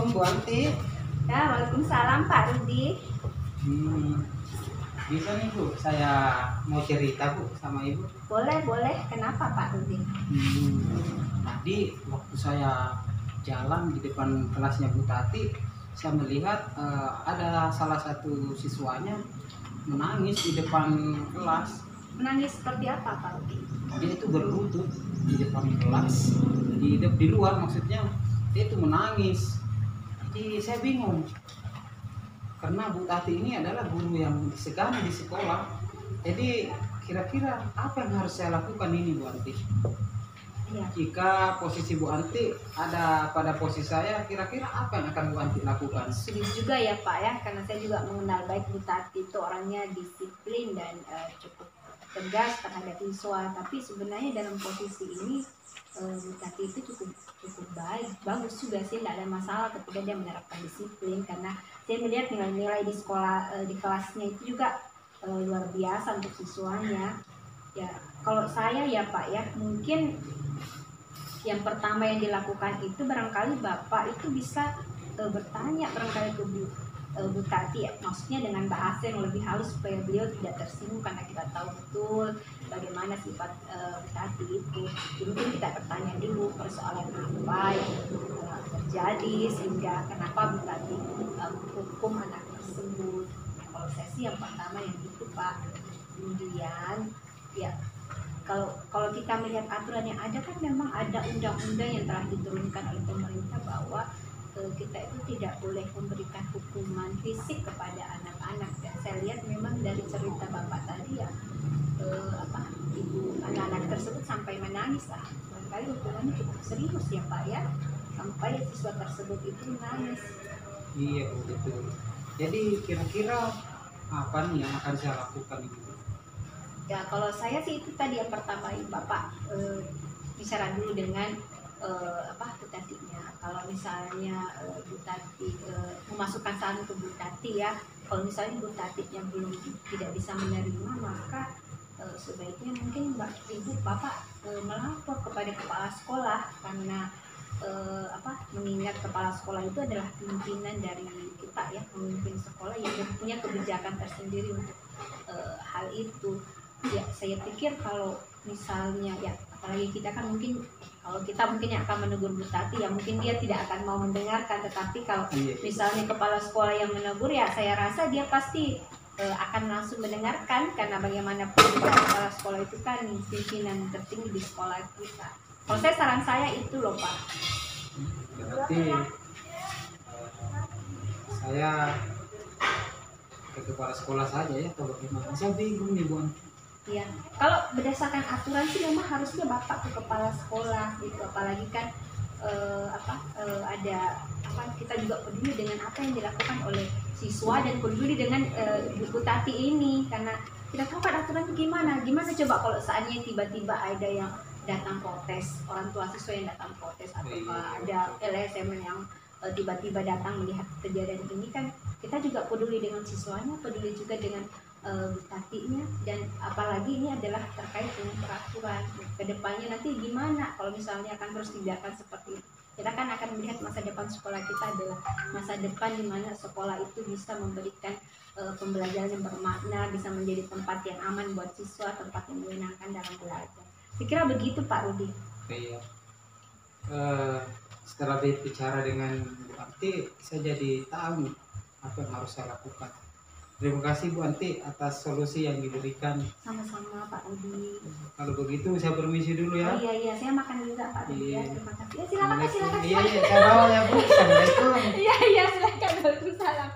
Assalamualaikum Bu Anti. Ya, waalaikumsalam Pak Rudi. Bisa nih Bu, saya mau cerita Bu sama Ibu. Boleh. Kenapa Pak Rudi? Tadi waktu saya jalan di depan kelasnya Bu Tati, saya melihat ada salah satu siswanya menangis di depan kelas. Menangis seperti apa Pak Rudi? Dia itu berlutut di depan kelas, di luar maksudnya, dia itu menangis. Jadi saya bingung, karena Bu Tati ini adalah guru yang disegani di sekolah. Jadi kira-kira apa yang harus saya lakukan ini Bu Anti? Iya. Jika posisi Bu Anti ada pada posisi saya, kira-kira apa yang akan Bu Anti lakukan? Sulit juga ya Pak ya, karena saya juga mengenal baik Bu Tati itu orangnya disiplin dan cukup tegas terhadap siswa. Tapi sebenarnya dalam posisi ini Bu Tati itu cukup bagus juga sih, tidak ada masalah ketika dia menerapkan disiplin, karena saya melihat nilai-nilai di sekolah di kelasnya itu juga luar biasa untuk siswanya. Ya kalau saya ya Pak ya, mungkin yang pertama yang dilakukan itu barangkali Bapak itu bisa bertanya barangkali ke Bu Tati ya, maksudnya dengan bahasa yang lebih halus supaya beliau tidak tersinggung, karena kita tahu betul bagaimana sifat Bu Tati itu. Jadi mungkin kita bertanya dulu persoalan apa yang terjadi sehingga kenapa Bu Tati hukum anak tersebut. Nah, kalau saya sih yang pertama yang itu Pak. Kemudian ya kalau kita melihat aturan yang ada, kan memang ada undang-undang yang telah diturunkan oleh pemerintah bahwa kita itu tidak boleh memberikan hukuman fisik kepada anak-anak. Dan saya lihat memang dari cerita Bapak tadi ya, ibu anak-anak tersebut sampai menangis lah. Barangkali hukumannya cukup serius ya Pak ya, sampai siswa tersebut itu menangis. Iya betul. Jadi kira-kira apa nih yang akan saya lakukan Ibu? Ya kalau saya sih itu tadi yang pertama Bapak bicara dulu dengan Bu Tatinya. Kalau misalnya Bu Tati memasukkan saran ke Bu Tati ya, kalau misalnya Bu Tatinya belum tidak bisa menerima, maka sebaiknya mungkin Bapak melapor kepada kepala sekolah, karena mengingat kepala sekolah itu adalah pimpinan dari kita ya, pemimpin sekolah yang punya kebijakan tersendiri untuk hal itu. Ya saya pikir kalau misalnya ya, apalagi kita kan mungkin kalau kita mungkin yang akan menegur Bu Tati ya, mungkin dia tidak akan mau mendengarkan. Tetapi kalau misalnya kepala sekolah yang menegur ya, saya rasa dia pasti akan langsung mendengarkan, karena bagaimanapun juga kepala sekolah itu kan pimpinan tertinggi di sekolah kita. Kalau saran saya itu loh Pak. Berarti saya ke kepala sekolah saja ya, atau bagaimana? Saya bingung nih Bu Anti. Ya, kalau berdasarkan aturan sih memang harusnya Bapak ke kepala sekolah gitu, apalagi kan kita juga peduli dengan apa yang dilakukan oleh siswa dan peduli dengan Bu Tati ini, karena kita tahu kan aturan gimana coba kalau saatnya tiba-tiba ada yang datang protes, orang tua siswa yang datang protes, atau ada LSM yang tiba-tiba datang melihat kejadian ini, kan kita juga peduli dengan siswanya, peduli juga dengan Bu Tatinya, dan apalagi ini adalah terkait dengan peraturan kedepannya nanti gimana kalau misalnya akan terus dibiarkan seperti itu. Kita kan akan melihat masa depan sekolah kita adalah masa depan di mana sekolah itu bisa memberikan pembelajaran yang bermakna, bisa menjadi tempat yang aman buat siswa, tempat yang menyenangkan dalam belajar. Kira begitu Pak Rudi. Iya. Setelah berbicara dengan Bu Anti, saya jadi tahu nih apa yang harus saya lakukan. Terima kasih Bu Anti atas solusi yang diberikan. Sama-sama Pak Rudi. Kalau begitu saya permisi dulu ya. Oh iya, saya makan juga Pak Rudi ya. Terima kasih. Ya silakan. Iya, saya bawa ya Bu. Assalamualaikum. Iya, silakan. Waalaikumsalam.